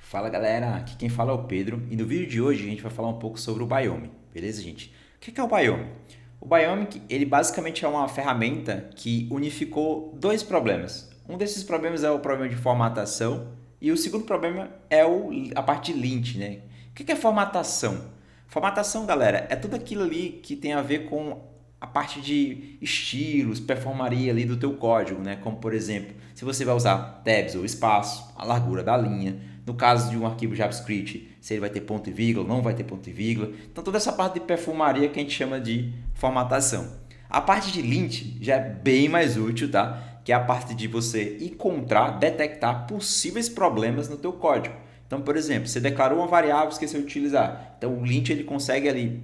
Fala galera, aqui quem fala é o Pedro e no vídeo de hoje a gente vai falar um pouco sobre o Biome, beleza gente? O que é o Biome? O Biome, ele basicamente é uma ferramenta que unificou dois problemas. Um desses problemas é o problema de formatação e o segundo problema é a parte de lint, né? O que é formatação? Formatação, galera, é tudo aquilo ali que tem a ver com a parte de estilos, performaria ali do teu código, né? Como por exemplo, se você vai usar tabs ou espaço, a largura da linha, no caso de um arquivo JavaScript, se ele vai ter ponto e vírgula, não vai ter ponto e vírgula. Então toda essa parte de perfumaria que a gente chama de formatação. A parte de lint já é bem mais útil, tá? Que é a parte de você encontrar, detectar possíveis problemas no teu código. Então, por exemplo, você declarou uma variável e esqueceu de utilizar. Então o lint ele consegue ali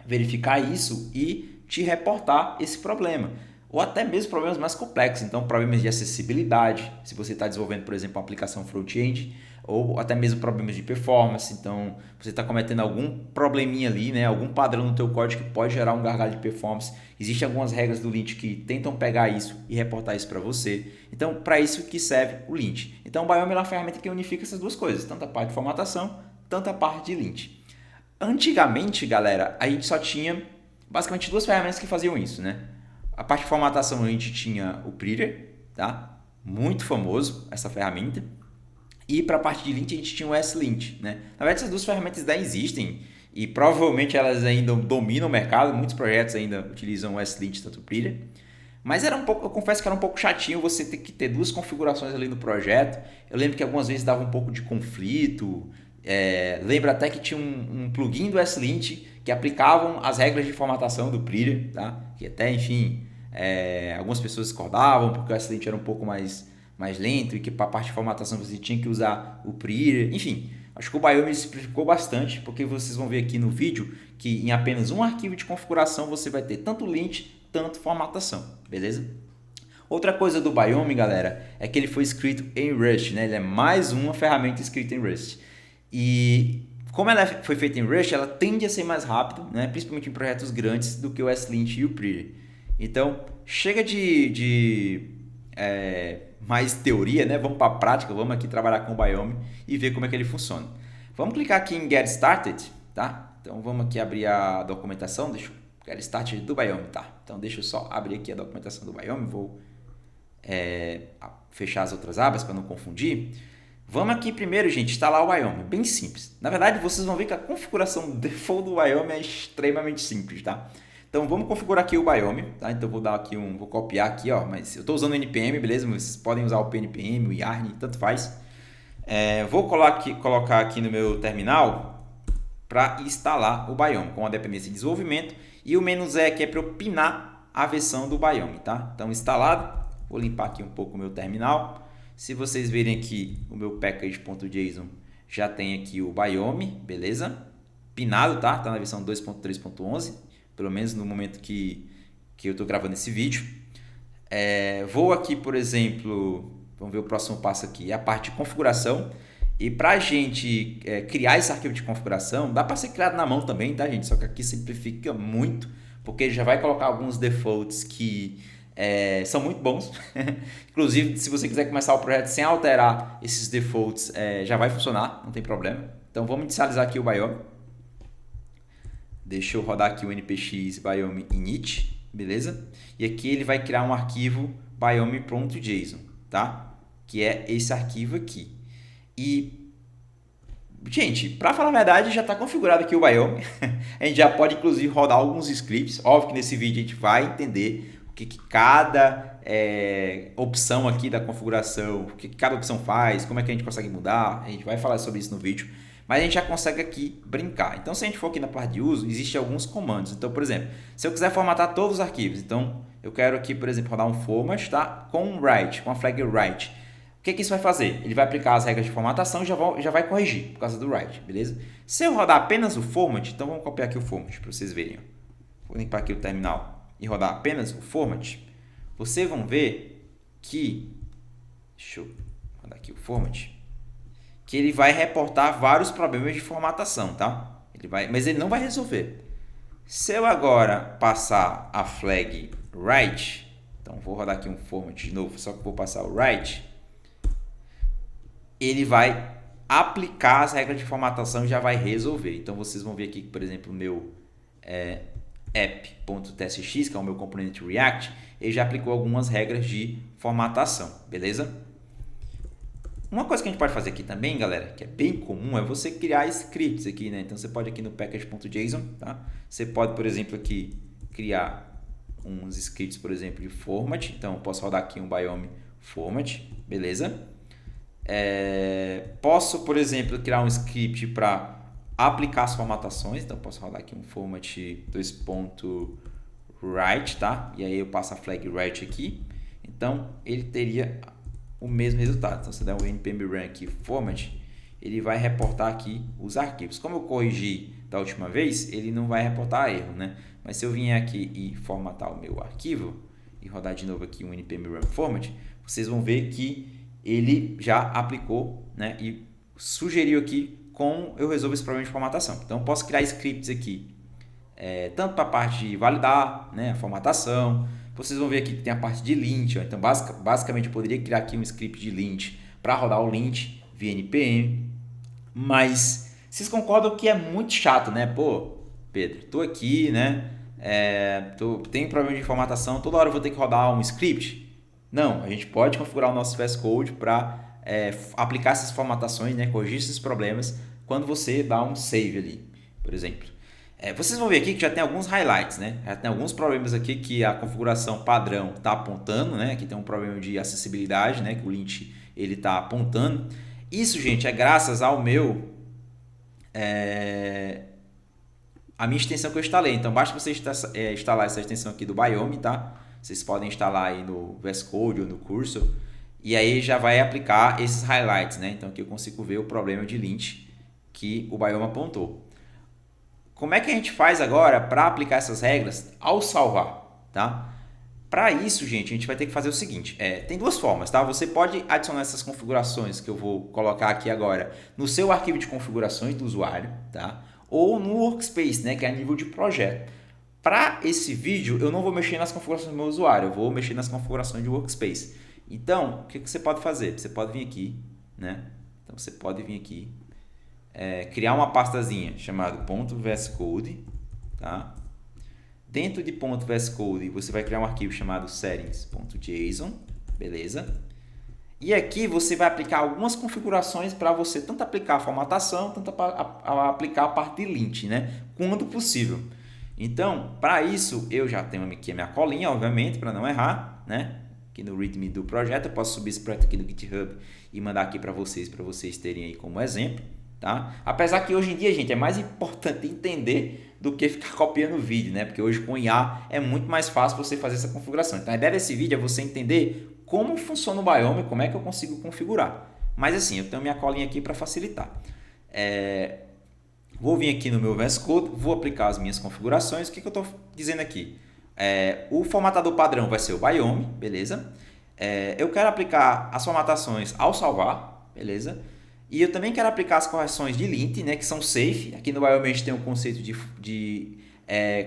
verificar isso e te reportar esse problema. Ou até mesmo problemas mais complexos, então problemas de acessibilidade, se você está desenvolvendo, por exemplo, uma aplicação front-end, ou até mesmo problemas de performance, então você está cometendo algum probleminha ali, né, algum padrão no teu código que pode gerar um gargalo de performance. Existem algumas regras do Lint que tentam pegar isso e reportar isso para você. Então, para isso que serve o Lint. Então, o Biome é uma ferramenta que unifica essas duas coisas, tanto a parte de formatação, tanto a parte de Lint. Antigamente, galera, a gente só tinha basicamente duas ferramentas que faziam isso, né? A parte de formatação a gente tinha o Prettier, tá? Muito famoso essa ferramenta. E para a parte de lint a gente tinha o S-Lint, né? Na verdade essas duas ferramentas ainda existem e provavelmente elas ainda dominam o mercado, muitos projetos ainda utilizam o S-Lint tanto o Prettier. Mas era um pouco, eu confesso que era um pouco chatinho você ter que ter duas configurações ali no projeto. Eu lembro que algumas vezes dava um pouco de conflito. Lembro até que tinha um plugin do S-Lint que aplicavam as regras de formatação do Prettier, tá? Que até, enfim, algumas pessoas discordavam porque o S-Lint era um pouco mais lento e que para a parte de formatação você tinha que usar o Prettier. Enfim, acho que o Biome simplificou bastante, porque vocês vão ver aqui no vídeo que em apenas um arquivo de configuração você vai ter tanto lint, tanto formatação, beleza? Outra coisa do Biome, galera, é que ele foi escrito em Rust, né? Ele é mais uma ferramenta escrita em Rust. E como ela foi feita em Rust, ela tende a ser mais rápido, né? Principalmente em projetos grandes, do que o S-Lint e o Prettier. Então, chega de mais teoria, né? Vamos para a prática, vamos aqui trabalhar com o Biome e ver como é que ele funciona. Vamos clicar aqui em Get Started, tá? Então vamos aqui abrir a documentação, deixa eu Get Started do Biome, tá? Então deixa eu só abrir aqui a documentação do Biome, vou fechar as outras abas para não confundir. Vamos aqui primeiro, gente, instalar o Biome, bem simples. Na verdade, vocês vão ver que a configuração default do Biome é extremamente simples, tá? Então vamos configurar aqui o Biome, tá? Então vou copiar aqui, ó, mas eu estou usando o npm, beleza? Mas vocês podem usar o pnpm, o yarn, tanto faz. Vou colocar aqui no meu terminal para instalar o Biome com a dependência de desenvolvimento e o "-e" aqui é para eu pinar a versão do Biome, tá? Então instalado, vou limpar aqui um pouco o meu terminal. Se vocês verem aqui o meu package.json já tem aqui o Biome, beleza? Pinado, tá? Tá na versão 2.3.11. Pelo menos no momento que eu estou gravando esse vídeo. Vou aqui, por exemplo, vamos ver o próximo passo aqui, é a parte de configuração. E para a gente criar esse arquivo de configuração, dá para ser criado na mão também, tá, gente? Só que aqui simplifica muito, porque ele já vai colocar alguns defaults que são muito bons. Inclusive, se você quiser começar o projeto sem alterar esses defaults, já vai funcionar, não tem problema. Então vamos inicializar aqui o Biome. Deixa eu rodar aqui o npx biome init, beleza? E aqui ele vai criar um arquivo biome.json, tá? Que é esse arquivo aqui. E, gente, para falar a verdade, já está configurado aqui o Biome. A gente já pode, inclusive, rodar alguns scripts. Óbvio que nesse vídeo a gente vai entender o que cada opção aqui da configuração, o que cada opção faz, como é que a gente consegue mudar. A gente vai falar sobre isso no vídeo. Mas a gente já consegue aqui brincar. Então, se a gente for aqui na parte de uso, existem alguns comandos. Então, por exemplo, se eu quiser formatar todos os arquivos, então eu quero aqui, por exemplo, rodar um format, tá? Com um write, com a flag write. O que isso vai fazer? Ele vai aplicar as regras de formatação e já vai corrigir por causa do write, beleza? Se eu rodar apenas o format, então vamos copiar aqui o format para vocês verem. Vou limpar aqui o terminal e rodar apenas o format. Vocês vão ver que... Deixa eu rodar aqui o format. Que ele vai reportar vários problemas de formatação, tá? Mas ele não vai resolver. Se eu agora passar a flag write, então vou rodar aqui um format de novo, só que vou passar o write, ele vai aplicar as regras de formatação já vai resolver. Então vocês vão ver aqui que, por exemplo, o meu app.tsx, que é o meu componente React, ele já aplicou algumas regras de formatação, beleza? Uma coisa que a gente pode fazer aqui também, galera, que é bem comum, é você criar scripts aqui, né? Então você pode aqui no package.json, tá? Você pode, por exemplo, aqui criar uns scripts, por exemplo, de format. Então eu posso rodar aqui um biome format, beleza? Posso, por exemplo, criar um script para aplicar as formatações. Então posso rodar aqui um format 2.write, tá? E aí eu passo a flag write aqui. Então ele teria o mesmo resultado. Então, se der um npm run aqui, format, ele vai reportar aqui os arquivos. Como eu corrigi da última vez, ele não vai reportar erro, né? Mas se eu vier aqui e formatar o meu arquivo e rodar de novo aqui um npm run format, vocês vão ver que ele já aplicou, né? E sugeriu aqui como eu resolvo esse problema de formatação. Então, eu posso criar scripts aqui, tanto para a parte de validar, né, a formatação. Vocês vão ver aqui que tem a parte de lint. Ó. Então, basicamente, eu poderia criar aqui um script de lint para rodar o lint via npm. Mas vocês concordam que é muito chato, né? Pô, Pedro, tô aqui, né? Tem problema de formatação, toda hora eu vou ter que rodar um script? Não, a gente pode configurar o nosso VS Code para aplicar essas formatações, né? Corrigir esses problemas quando você dá um save ali, por exemplo. Vocês vão ver aqui que já tem alguns highlights, né? Já tem alguns problemas aqui que a configuração padrão está apontando, né? Aqui tem um problema de acessibilidade, né? Que o lint ele está apontando. Isso, gente, é graças ao a minha extensão que eu instalei. Então, basta você instalar essa extensão aqui do Biome, tá? Vocês podem instalar aí no VS Code ou no Cursor. E aí já vai aplicar esses highlights, né? Então, aqui eu consigo ver o problema de lint que o Biome apontou. Como é que a gente faz agora para aplicar essas regras ao salvar, tá? Para isso, gente, a gente vai ter que fazer o seguinte, tem duas formas, tá? Você pode adicionar essas configurações que eu vou colocar aqui agora no seu arquivo de configurações do usuário, tá? Ou no Workspace, né, que é a nível de projeto. Para esse vídeo, eu não vou mexer nas configurações do meu usuário, eu vou mexer nas configurações de Workspace. Então, o que você pode fazer? Você pode vir aqui, né? Então, você pode vir aqui, criar uma pastazinha chamada .vscode, tá? Dentro de .vscode, você vai criar um arquivo chamado settings.json, beleza? E aqui você vai aplicar algumas configurações para você tanto aplicar a formatação, tanto aplicar a parte de lint, né? Quando possível. Então, para isso, eu já tenho aqui a minha colinha, obviamente, para não errar, né? Aqui no README do projeto, eu posso subir esse projeto aqui no GitHub e mandar aqui para vocês terem aí como exemplo, tá? Apesar que hoje em dia, gente, é mais importante entender do que ficar copiando o vídeo, né? Porque hoje com IA é muito mais fácil você fazer essa configuração. Então, a ideia desse vídeo é você entender como funciona o Biome, como é que eu consigo configurar. Mas assim, eu tenho minha colinha aqui para facilitar. Vou vir aqui no meu VS Code, vou aplicar as minhas configurações. O que eu estou dizendo aqui? O formatador padrão vai ser o Biome, beleza? Eu quero aplicar as formatações ao salvar, beleza? E eu também quero aplicar as correções de lint, né, que são safe. Aqui no Biome a gente tem um conceito de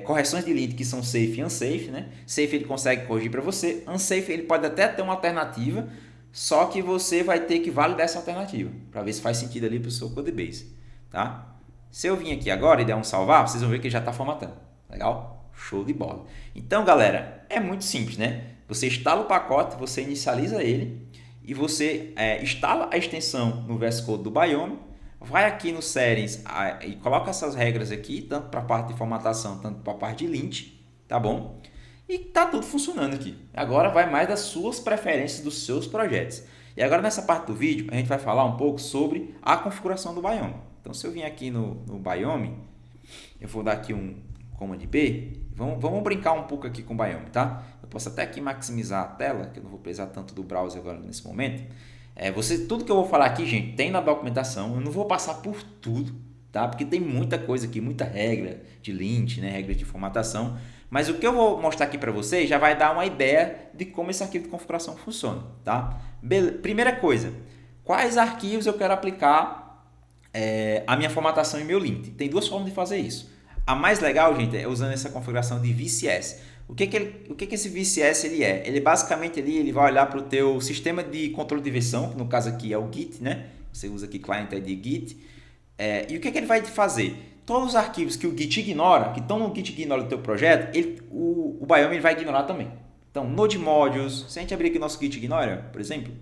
correções de lint que são safe e unsafe, né? Safe ele consegue corrigir para você, unsafe ele pode até ter uma alternativa, só que você vai ter que validar essa alternativa para ver se faz sentido ali para o seu codebase, tá? Se eu vir aqui agora e der um salvar, vocês vão ver que já está formatando. Legal? Show de bola. Então, galera, é muito simples, né? Você instala o pacote, você inicializa ele e você instala a extensão no VS Code do Biome, vai aqui no Settings e coloca essas regras aqui, tanto para a parte de formatação, tanto para a parte de lint, tá bom? E tá tudo funcionando aqui. Agora vai mais das suas preferências dos seus projetos. E agora nessa parte do vídeo a gente vai falar um pouco sobre a configuração do Biome. Então se eu vim aqui no Biome, eu vou dar aqui um Command B, vamos brincar um pouco aqui com o Biome, tá? Eu posso até aqui maximizar a tela, que eu não vou precisar tanto do browser agora nesse momento. Tudo que eu vou falar aqui, gente, tem na documentação, eu não vou passar por tudo, tá? Porque tem muita coisa aqui, muita regra de lint, né? Regra de formatação, mas o que eu vou mostrar aqui para vocês já vai dar uma ideia de como esse arquivo de configuração funciona, tá? Primeira coisa, quais arquivos eu quero aplicar a minha formatação e meu lint? Tem duas formas de fazer isso. A mais legal, gente, é usando essa configuração de VCS. O que esse VCS ele é? Ele basicamente ele vai olhar para o teu sistema de controle de versão, que no caso aqui é o Git, né? Você usa aqui client ID Git. E o que ele vai fazer? Todos os arquivos que o Git ignora, que estão no Git ignora do teu projeto, o Biome ele vai ignorar também. Então, Node Modules, se a gente abrir aqui o nosso Git ignora, por exemplo,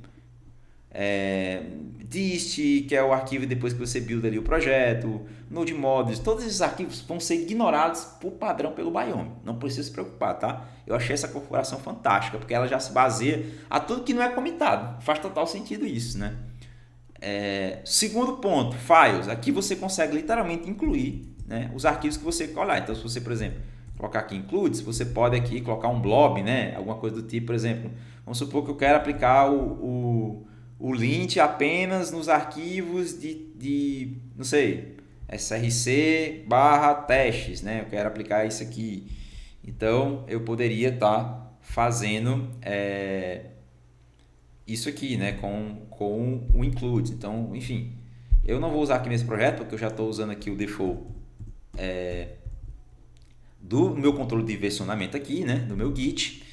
dist, que é o arquivo depois que você build ali o projeto, Node Modules, todos esses arquivos vão ser ignorados por padrão pelo Biome. Não precisa se preocupar, tá? Eu achei essa configuração fantástica, porque ela já se baseia a tudo que não é comitado. Faz total sentido isso, né? Segundo ponto, files. Aqui você consegue literalmente incluir, né, os arquivos que você colar. Então, se você, por exemplo, colocar aqui includes, você pode aqui colocar um blob, né, alguma coisa do tipo, por exemplo, vamos supor que eu quero aplicar o lint apenas nos arquivos de não sei, src/testes, né, eu quero aplicar isso aqui. Então, eu poderia estar fazendo isso aqui, né, com o include. Então, enfim, eu não vou usar aqui nesse projeto, porque eu já estou usando aqui o default do meu controle de versionamento aqui, né, do meu Git,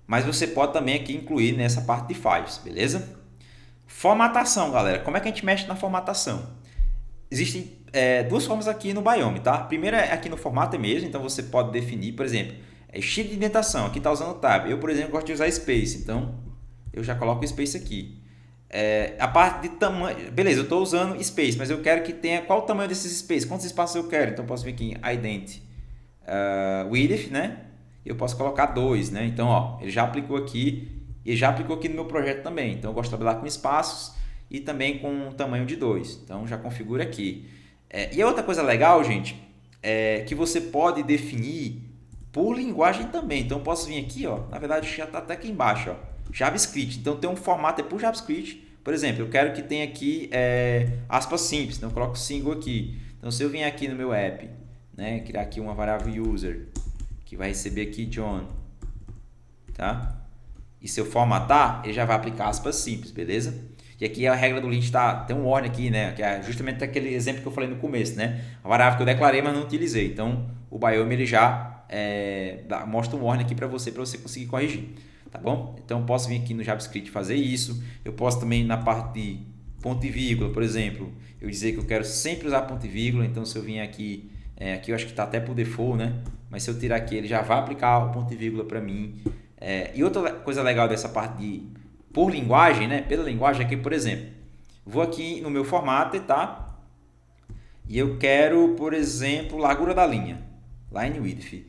mas você pode também aqui incluir nessa parte de files, beleza? Formatação, galera. Como é que a gente mexe na formatação? Existem duas formas aqui no Biome, tá? A primeira é aqui no formato mesmo, então você pode definir, por exemplo, estilo de indentação. Aqui está usando tab. Eu, por exemplo, gosto de usar space, então eu já coloco o space aqui. A parte de tamanho, beleza, eu estou usando space, mas eu quero que tenha qual o tamanho desses spaces, quantos espaços eu quero. Então eu posso vir aqui em ident width, né? Eu posso colocar 2, né? Então, ó, ele já aplicou aqui e já aplicou aqui no meu projeto também. Então eu gosto de trabalhar com espaços e também com um tamanho de 2. Então já configura aqui. E a outra coisa legal, gente, é que você pode definir por linguagem também. Então eu posso vir aqui, ó, na verdade já está até aqui embaixo, ó, JavaScript. Então tem um formato por JavaScript. Por exemplo, eu quero que tenha aqui aspas simples, então eu coloco single aqui. Então se eu vier aqui no meu app, né, criar aqui uma variável user que vai receber aqui John, tá? E se eu formatar, ele já vai aplicar aspas simples, beleza? E aqui a regra do lint tem um warning aqui, né? Que é justamente aquele exemplo que eu falei no começo, né? A variável que eu declarei, mas não utilizei. Então, o Biome ele já mostra um warning aqui para você conseguir corrigir, tá bom? Então, eu posso vir aqui no JavaScript fazer isso. Eu posso também na parte de ponto e vírgula, por exemplo, eu dizer que eu quero sempre usar ponto e vírgula. Então, se eu vir aqui, aqui eu acho que está até por default, né? Mas se eu tirar aqui, ele já vai aplicar o ponto e vírgula para mim. E outra coisa legal dessa parte de por linguagem, né? Pela linguagem aqui, por exemplo, vou aqui no meu formato, tá? E eu quero, por exemplo, largura da linha, line width.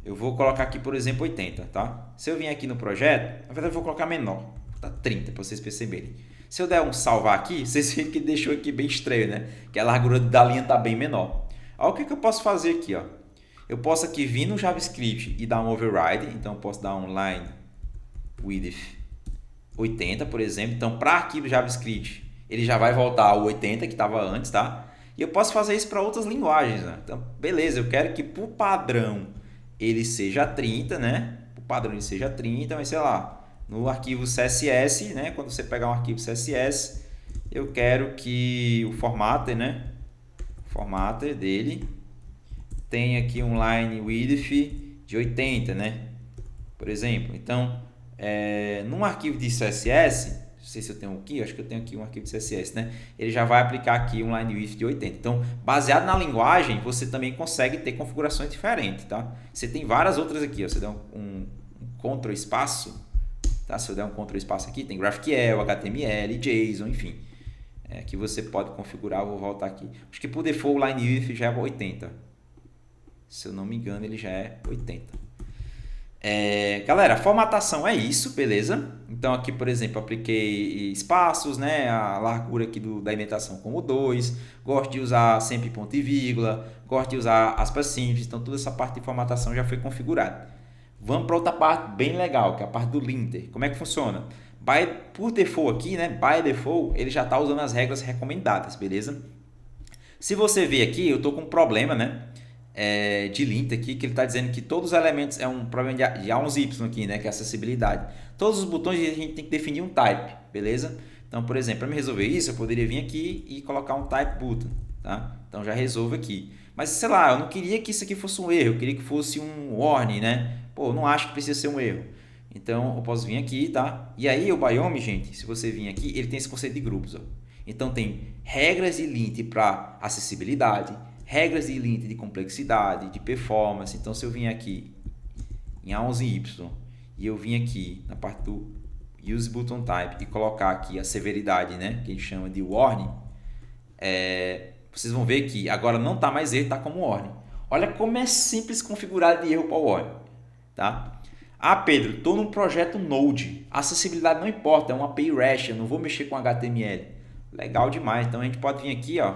Eu vou colocar aqui, por exemplo, 80, tá? Se eu vim aqui no projeto, na verdade eu vou colocar menor, tá 30 para vocês perceberem. Se eu der um salvar aqui, vocês viram que deixou aqui bem estranho, né? Que a largura da linha tá bem menor. Olha o que eu posso fazer aqui, ó. Eu posso aqui vir no JavaScript e dar um override, então eu posso dar um line width 80, por exemplo. Então, para arquivo JavaScript, ele já vai voltar ao 80 que estava antes, tá? E eu posso fazer isso para outras linguagens, né? Então, beleza, eu quero que por padrão ele seja 30, né? Por padrão ele seja 30, mas sei lá, no arquivo CSS, né? Quando você pegar um arquivo CSS, eu quero que o formatter, né? O formatter dele tenha aqui um line width de 80, né? Por exemplo, então num arquivo de CSS, não sei se eu tenho aqui, acho que eu tenho aqui um arquivo de CSS, né? Ele já vai aplicar aqui um line width de 80. Então, baseado na linguagem, você também consegue ter configurações diferentes, tá? Você tem várias outras aqui, ó. Você dá um Ctrl espaço, tá? Se eu der um Ctrl espaço aqui, tem GraphQL, HTML, JSON, enfim. Que você pode configurar, eu vou voltar aqui. Acho que por default o line width já é 80. Se eu não me engano, ele já é 80. Galera, a formatação é isso, beleza? Então aqui, por exemplo, apliquei espaços, né? A largura aqui da indentação como 2. Gosto de usar sempre ponto e vírgula. Gosto de usar aspas simples. Então toda essa parte de formatação já foi configurada. Vamos para outra parte bem legal, que é a parte do linter. Como é que funciona? Por default aqui, né? By default, ele já está usando as regras recomendadas, beleza? Se você ver aqui, eu estou com um problema, né? De linter aqui, que ele está dizendo que todos os elementos é um problema de A11Y aqui, né, que é acessibilidade. Todos os botões a gente tem que definir um type, beleza? Então, por exemplo, para me resolver isso, eu poderia vir aqui e colocar um type button, tá? Então já resolvo aqui. Mas sei lá, eu não queria que isso aqui fosse um erro, eu queria que fosse um warning, né? Pô, não acho que precisa ser um erro. Então eu posso vir aqui, tá? E aí o Biome, gente, se você vir aqui, ele tem esse conceito de grupos, ó. Então tem regras de lint para acessibilidade, regras de lint de complexidade, de performance. Então se eu vim aqui em A11Y e eu vim aqui na parte do Use Button Type e colocar aqui a severidade, né, que a gente chama de Warning, vocês vão ver que agora não está mais erro, está como Warning. Olha como é simples configurar de erro para o Warning. Tá? Ah, Pedro, estou num projeto Node. Acessibilidade não importa, é uma API REST, eu não vou mexer com HTML. Legal demais. Então a gente pode vir aqui, ó,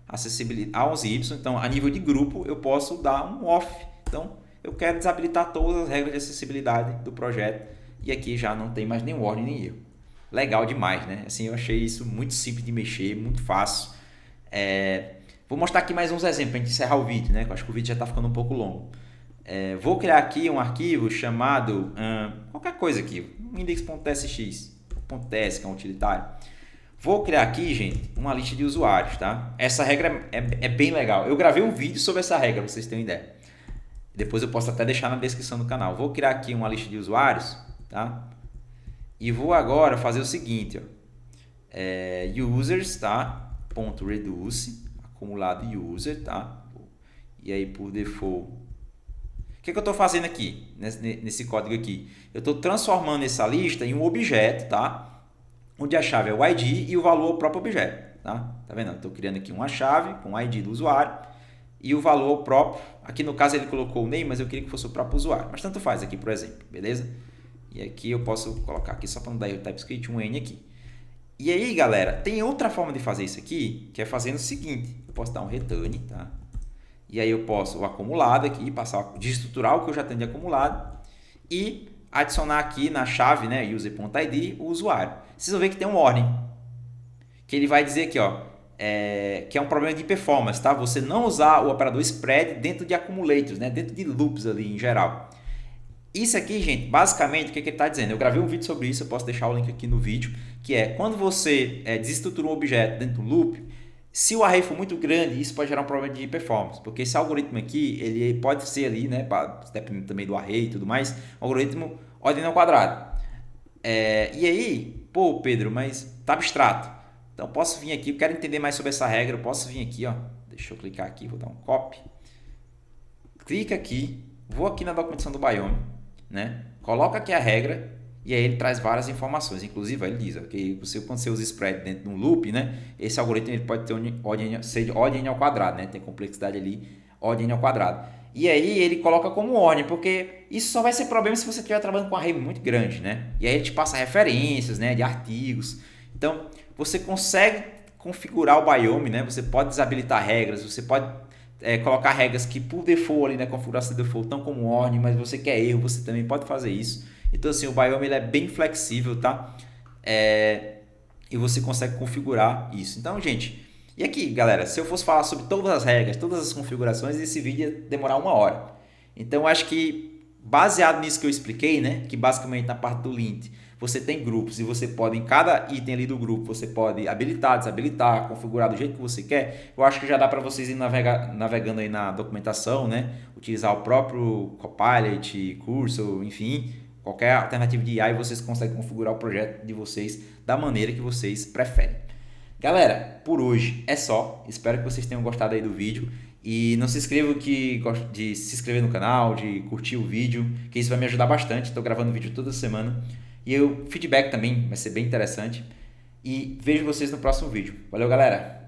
acessibilidade A11Y. Então, a nível de grupo, eu posso dar um off. Então, eu quero desabilitar todas as regras de acessibilidade do projeto. E aqui já não tem mais nem warning nem erro. Legal demais, né? Assim, eu achei isso muito simples de mexer, muito fácil. Vou mostrar aqui mais uns exemplos para a gente encerrar o vídeo, né? Eu acho que o vídeo já está ficando um pouco longo. Vou criar aqui um arquivo chamado qualquer coisa aqui, um index.tsx, .ts, que é um utilitário. Vou criar aqui, gente, uma lista de usuários, tá? Essa regra é bem legal. Eu gravei um vídeo sobre essa regra, para vocês terem ideia. Depois eu posso até deixar na descrição do canal. Vou criar aqui uma lista de usuários, tá? E vou agora fazer o seguinte, ó. Users, tá? Ponto .reduce, acumulado user, tá? E aí por default, o que eu estou fazendo aqui, nesse código aqui? Eu estou transformando essa lista em um objeto, tá? Onde a chave é o ID e o valor é o próprio objeto, tá? Tá vendo? Estou criando aqui uma chave com o ID do usuário e o valor próprio. Aqui no caso ele colocou o name, mas eu queria que fosse o próprio usuário. Mas tanto faz aqui, por exemplo, beleza? E aqui eu posso colocar aqui, só para não dar erro TypeScript, um N aqui. E aí, galera, tem outra forma de fazer isso aqui, que é fazendo o seguinte. Eu posso dar um return, tá? E aí eu posso o acumulado aqui, passar de estruturar o que eu já tenho de acumulado e adicionar aqui na chave, né, user.id, o usuário. Vocês vão ver que tem um warning, que ele vai dizer aqui, ó, que é um problema de performance, tá? Você não usar o operador spread dentro de accumulators, né, dentro de loops ali em geral. Isso aqui, gente, basicamente, o que ele está dizendo? Eu gravei um vídeo sobre isso, eu posso deixar o link aqui no vídeo, que é quando você desestrutura um objeto dentro do loop, se o array for muito grande, isso pode gerar um problema de performance, porque esse algoritmo aqui, ele pode ser ali, né, dependendo também do array e tudo mais, um algoritmo ordem ao quadrado. E aí, pô, Pedro, mas tá abstrato. Então, posso vir aqui, eu quero entender mais sobre essa regra, eu posso vir aqui, ó, deixa eu clicar aqui, vou dar um copy. Clica aqui, vou aqui na documentação do Biome, né, coloca aqui a regra, e aí ele traz várias informações, inclusive ele diz que quando você usa spread dentro de um loop, né, esse algoritmo ele pode ter ser de ordem ao quadrado, né, tem complexidade ali, ordem ao quadrado. E aí ele coloca como ordem, porque isso só vai ser problema se você estiver trabalhando com um array muito grande, né? E aí ele te passa referências, né, de artigos. Então, você consegue configurar o Biome, né? Você pode desabilitar regras, você pode colocar regras que por default ali na configuração de default estão como ordem, mas você quer erro, você também pode fazer isso. Então, assim, o Biome ele é bem flexível, tá? E você consegue configurar isso. Então, gente, e aqui, galera, se eu fosse falar sobre todas as regras, todas as configurações, esse vídeo ia demorar 1 hora. Então, eu acho que, baseado nisso que eu expliquei, né? Que basicamente na parte do lint, você tem grupos e você pode, em cada item ali do grupo, você pode habilitar, desabilitar, configurar do jeito que você quer. Eu acho que já dá para vocês ir navegando aí na documentação, né? Utilizar o próprio Copilot, Cursor, enfim, qualquer alternativa de AI, vocês conseguem configurar o projeto de vocês da maneira que vocês preferem. Galera, por hoje é só. Espero que vocês tenham gostado aí do vídeo. E não se inscrevam de se inscrever no canal, de curtir o vídeo, que isso vai me ajudar bastante. Estou gravando vídeo toda semana. E o feedback também vai ser bem interessante. E vejo vocês no próximo vídeo. Valeu, galera!